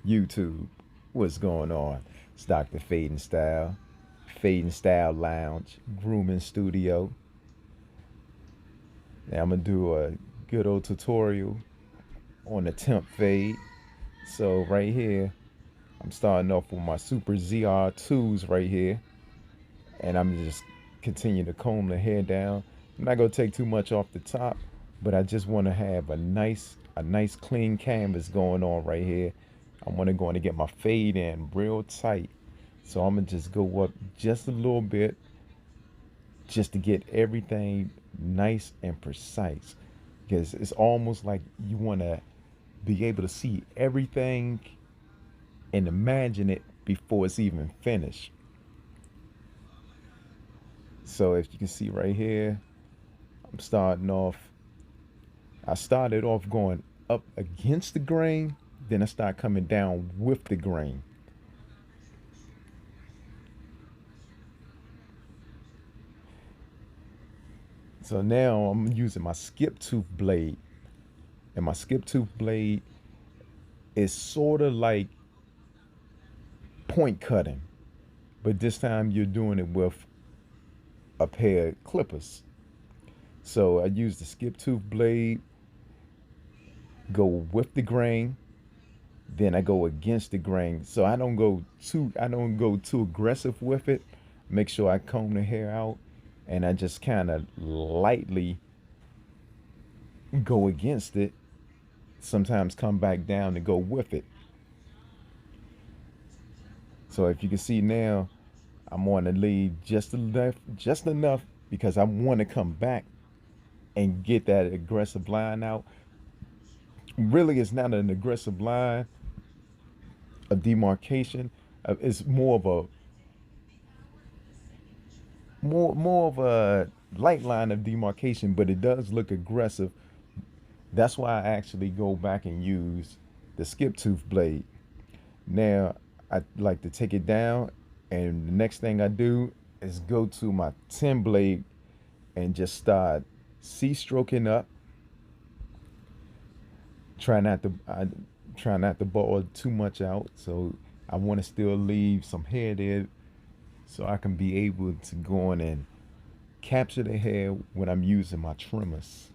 YouTube, what's going on? It's Dr. Fade and Style Lounge, Grooming Studio. Now I'm gonna do a good old tutorial on the temp fade. So right here, I'm starting off with my Super ZR2s right here, and I'm just continue to comb the hair down. I'm not gonna take too much off the top, but I just want to have a nice clean canvas going on right here. I want to go in and get my fade in real tight. So I'm gonna just go up just a little bit just to get everything nice and precise. Because it's almost like you want to be able to see everything and imagine it before it's even finished. So if you can see right here, I'm starting off. I started off going up against the grain, then I start coming down with the grain. So now I'm using my skip tooth blade, and my skip tooth blade is sort of like point cutting, but this time you're doing it with a pair of clippers. So I use the skip tooth blade, go with the grain, then I go against the grain. So I don't go too aggressive with it. Make sure I comb the hair out, and I just kind of lightly go against it. Sometimes come back down and go with it. So if you can see now, I'm on the lead just enough because I want to come back and get that aggressive line out. Really, it's not an aggressive line, a demarcation. It's more of a light line of demarcation, but it does look aggressive. That's why I actually go back and use the skip tooth blade. Now I like to take it down, and the next thing I do is go to my 10 blade and just start C-stroking up. Try not to I try not to ball too much out, so I want to still leave some hair there, so I can be able to go on and capture the hair when I'm using my trimmers.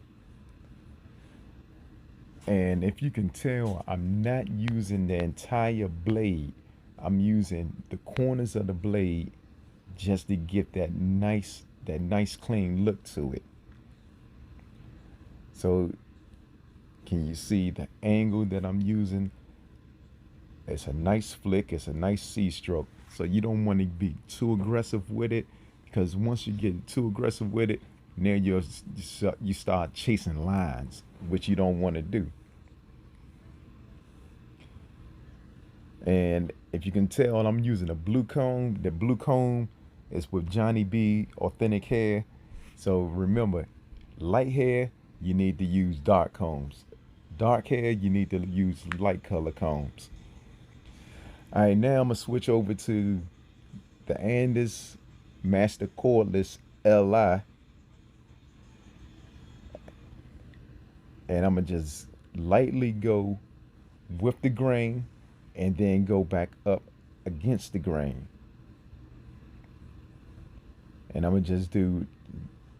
And if you can tell, I'm not using the entire blade. I'm using the corners of the blade just to get that nice clean look to it. So can you see the angle that I'm using? It's a nice flick, it's a nice C stroke. So you don't want to be too aggressive with it, because once you get too aggressive with it, now you start chasing lines, which you don't want to do. And if you can tell, I'm using a blue comb. The blue comb is with Johnny B Authentic Hair. So remember, light hair, you need to use dark combs. Dark hair, you need to use light color combs. All right, now I'm gonna switch over to the Andis Master Cordless Li, and I'm gonna just lightly go with the grain and then go back up against the grain. And I'm gonna just do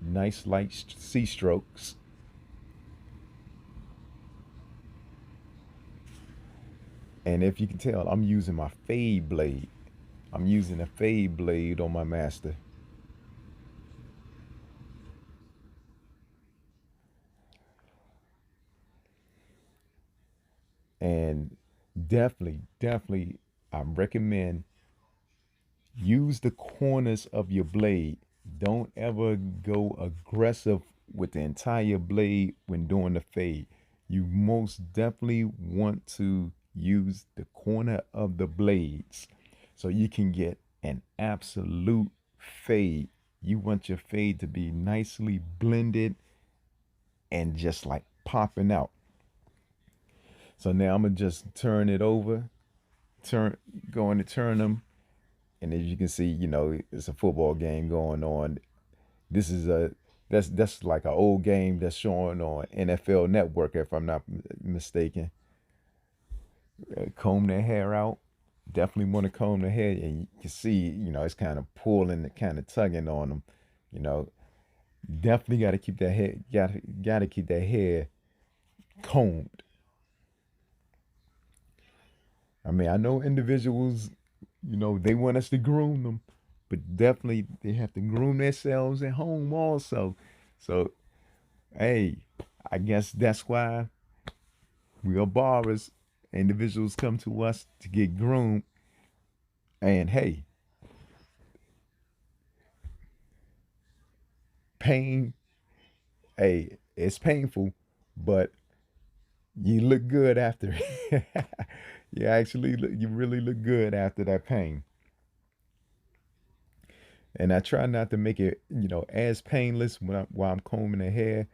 nice light C strokes. And if you can tell, I'm using my fade blade. I'm using a fade blade on my master. And definitely, I recommend use the corners of your blade. Don't ever go aggressive with the entire blade when doing the fade. you most definitely want to use the corner of the blades so you can get an absolute fade. You want your fade to be nicely blended and just like popping out. So now I'm gonna just turn it over, turn going to turn them, and as you can see, it's a football game going on. This is a that's like an old game that's showing on NFL Network, if I'm not mistaken. Comb their hair out. Definitely want to comb their hair, and you can see, it's kind of pulling, kind of tugging on them. You know, definitely got to keep that hair, got to keep that hair combed. I mean, I know individuals, they want us to groom them, but definitely they have to groom themselves at home also. So, hey, I guess that's why we are barbers. Individuals come to us to get groomed, and hey, pain, hey, it's painful, but you look good after. You really look good after that pain. And I try not to make it, as painless while I'm combing the hair.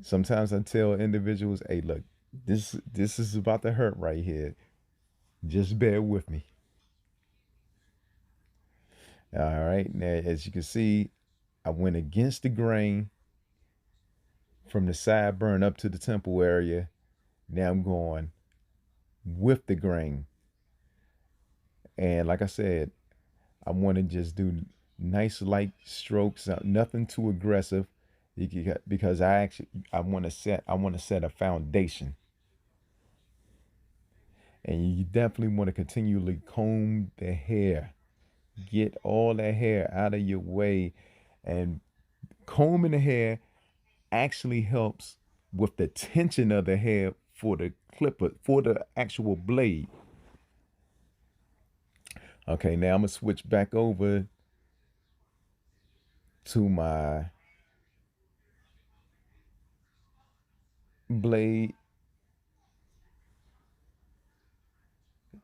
Sometimes I tell individuals, "Hey, look, this is about to hurt right here. Just bear with me." All right. Now, as you can see, I went against the grain from the sideburn up to the temple area. Now I'm going with the grain. And like I said, I want to just do nice light strokes, nothing too aggressive, because I want to set a foundation. And you definitely want to continually comb the hair. Get all that hair out of your way. And combing the hair actually helps with the tension of the hair for the clipper, for the actual blade. Okay, now I'm gonna switch back over to my blade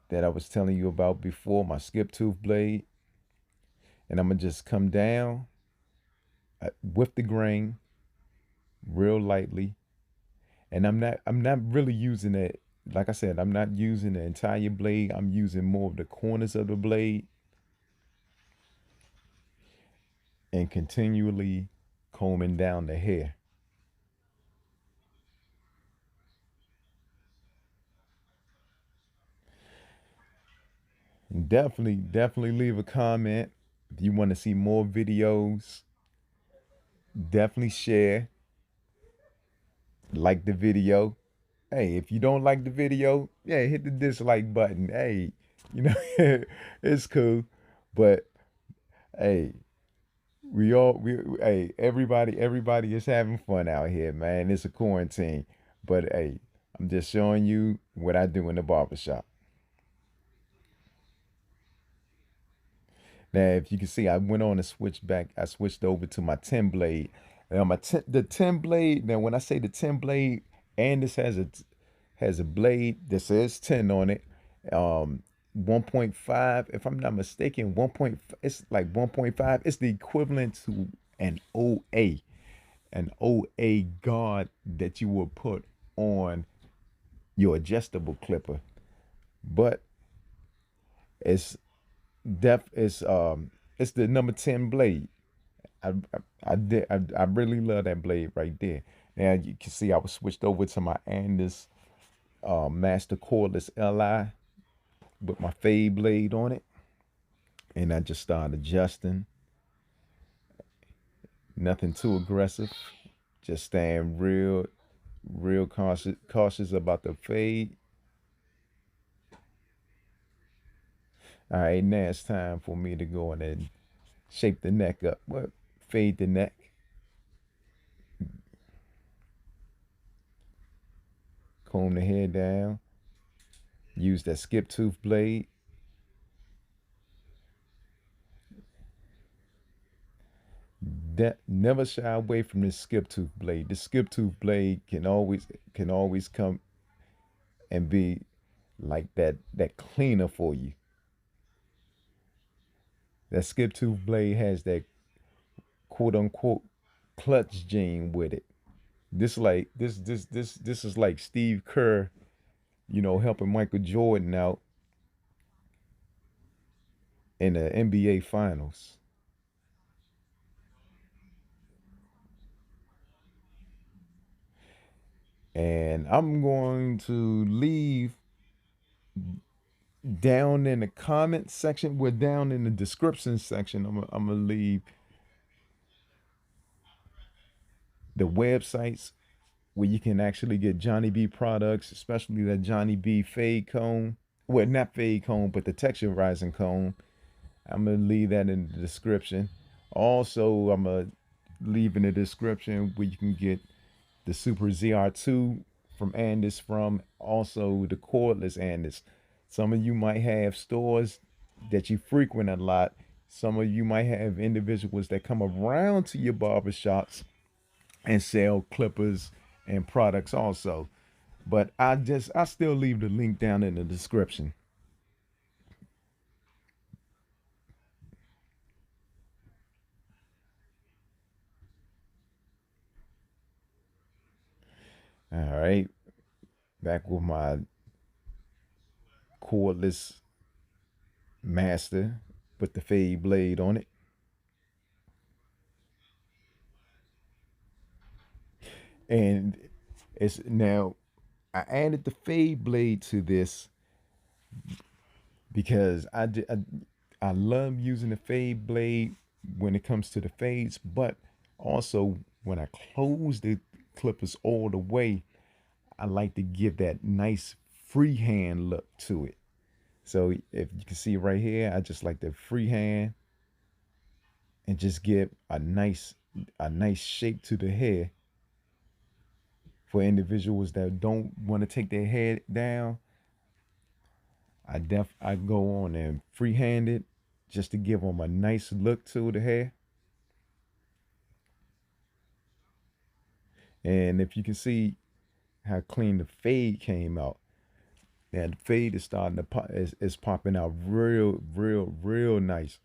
that I was telling you about before, my skip tooth blade. And I'm gonna just come down with the grain real lightly. And I'm not really using it. Like I said, I'm not using the entire blade. I'm using more of the corners of the blade and continually combing down the hair. And definitely leave a comment if you want to see more videos. Definitely share, like the video. Hey, if you don't like the video, yeah, hit the dislike button. Hey, you know, it's cool. But hey, hey, everybody is having fun out here, man. It's a quarantine. But hey, I'm just showing you what I do in the barbershop. Now, if you can see, I went on to switch back. I switched over to my 10 blade. Now, the 10 blade. Now, when I say the 10 blade, Andis has a blade that says 10 on it. 1.5, if I'm not mistaken, 1. It's like 1.5. It's the equivalent to an OA, an OA guard that you will put on your adjustable clipper. But it's it's the number 10 blade. I I really love that blade right there. Now you can see I was switched over to my Andis Master Cordless Li with my fade blade on it, and I just started adjusting. Nothing too aggressive, just staying real cautious about the fade. All right, now it's time for me to go in and shape the neck up. What? Fade the neck. Comb the hair down. Use that skip tooth blade. That never shy away from this skip tooth blade. The skip tooth blade can always come and be like that cleaner for you. That skip tooth blade has that quote unquote clutch gene with it. This is like Steve Kerr, helping Michael Jordan out in the NBA Finals. And I'm going to leave down in the comment section. We're down in the description section. I'm gonna leave the websites where you can actually get Johnny B products, especially that Johnny B fade cone. Well, not fade cone, but the texture rising cone. I'm gonna leave that in the description. Also, I'm gonna leave in the description where you can get the Super ZR2 from Andis, from also the Cordless Andis. Some of you might have stores that you frequent a lot. Some of you might have individuals that come around to your barber shops and sell clippers and products also. But I still leave the link down in the description. All right, back with my cordless master with the fade blade on it. And it's now I added the fade blade to this because I love using the fade blade when it comes to the fades, but also when I close the clippers all the way, I like to give that nice freehand look to it. So if you can see right here, I just like to freehand and just give a nice shape to the hair for individuals that don't want to take their head down. I go on and freehand it just to give them a nice look to the hair. And if you can see how clean the fade came out, and the fade is starting to pop, is popping out real nice.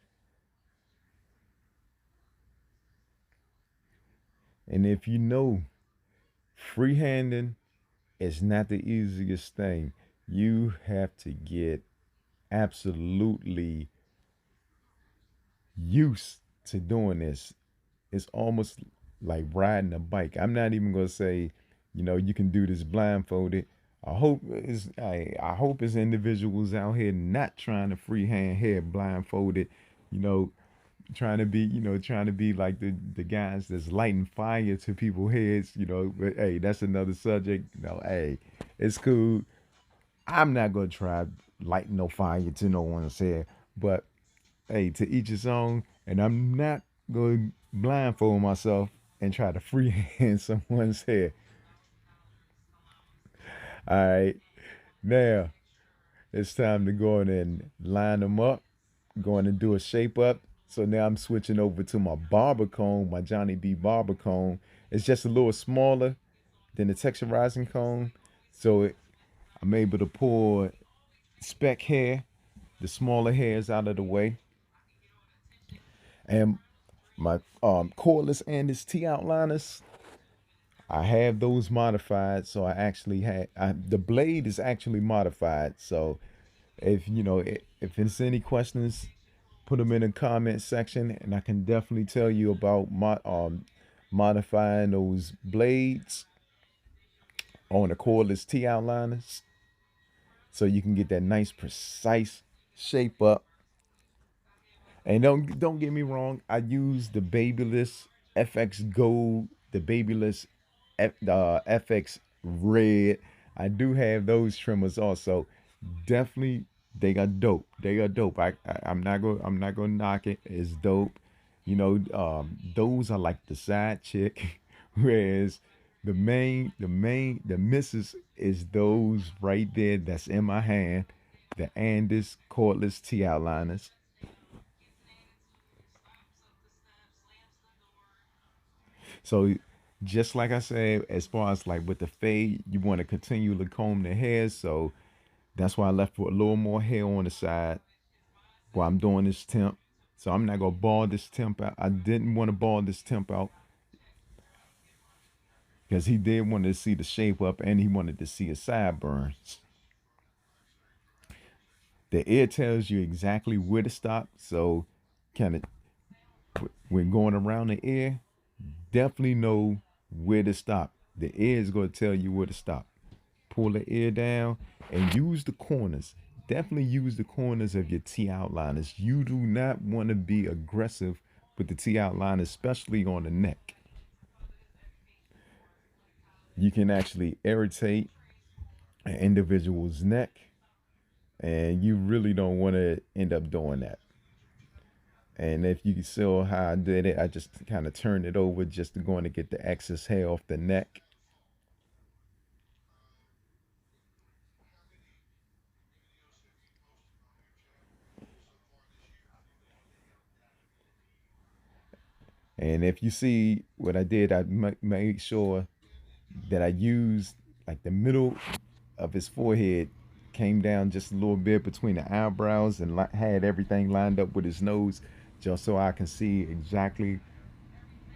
And if you know, freehanding is not the easiest thing. You have to get absolutely used to doing this. It's almost like riding a bike. I'm not even gonna say, you can do this blindfolded. I hope it's individuals out here not trying to freehand hair blindfolded, you know, trying to be like the guys that's lighting fire to people's heads. But hey, that's another subject. Hey, it's cool. I'm not gonna try lighting no fire to no one's head, but hey, to each his own. And I'm not going to blindfold myself and try to freehand someone's hair. All right, now it's time to go in and line them up. Going to do a shape up. So now I'm switching over to my barber comb, my Johnny B barber comb. It's just a little smaller than the texturizing comb, so I'm able to pull speck hair, the smaller hairs out of the way, and my cordless Andis T outliners. I have those modified, so I actually the blade is actually modified. So if it's any questions, put them in the comment section, and I can definitely tell you about modifying those blades on the cordless T outliners, so you can get that nice precise shape up. And don't get me wrong, I use the Babyless FX Gold, the Babyless FX Red. I do have those trimmers also. Definitely, they are dope. They are dope. I'm not gonna knock it. It's dope. Those are like the side chick, whereas the missus is those right there that's in my hand, the Andis cordless T outliners. So just like I said, as far as like with the fade, you want to continually comb the hair. So that's why I left for a little more hair on the side while I'm doing this temp. So I'm not gonna ball this temp out. I didn't want to ball this temp out because he did want to see the shape up and he wanted to see his sideburns. The ear tells you exactly where to stop. So kind of when going around the ear, definitely know where to stop. The ear is going to tell you where to stop. Pull the ear down and use the corners. Definitely use the corners of your T outliners. You do not want to be aggressive with the T outline, especially on the neck. You can actually irritate an individual's neck, and you really don't want to end up doing that. And if you saw how I did it, I just kind of turned it over just to going to get the excess hair off the neck. And if you see what I did, I made sure that I used like the middle of his forehead came down just a little bit between the eyebrows and had everything lined up with his nose just so I can see exactly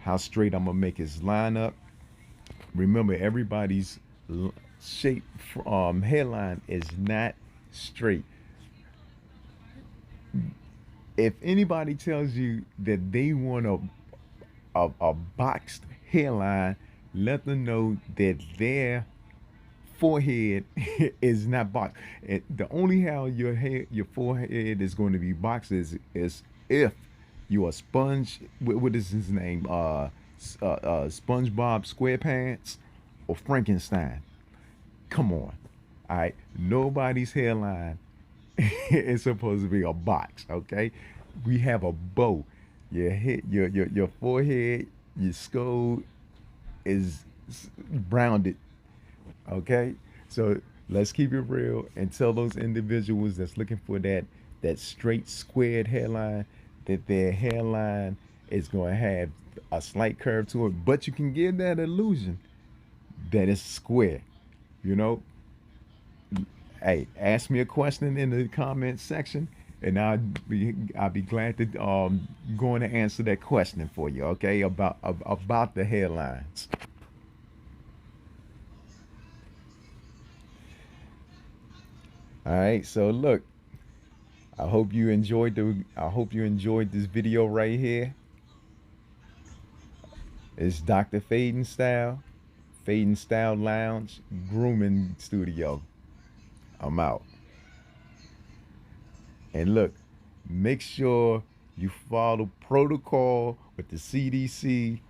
how straight I'm gonna make his line up. Remember, everybody's shape hairline is not straight. If anybody tells you that they want a boxed hairline, let them know that their forehead is not boxed. The only how your forehead is going to be boxed is if you're a sponge. What is his name? SpongeBob SquarePants or Frankenstein. Come on, all right. Nobody's hairline is supposed to be a box. Okay, we have a bow. Your head, your forehead, your skull is rounded. Okay, so let's keep it real and tell those individuals that's looking for that straight squared hairline that their hairline is going to have a slight curve to it, but you can give that illusion that it's square. You know, hey, ask me a question in the comment section, and I'll be glad to going to answer that question for you. Okay, about the hairlines. All right, so look, I hope you enjoyed this video right here. It's Dr. Faden Style Lounge Grooming Studio. I'm out. And look, make sure you follow protocol with the CDC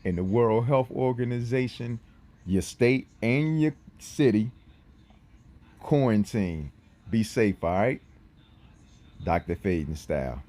and the World Health Organization, your state and your city. Quarantine. Be safe, all right? Dr. Faden Style.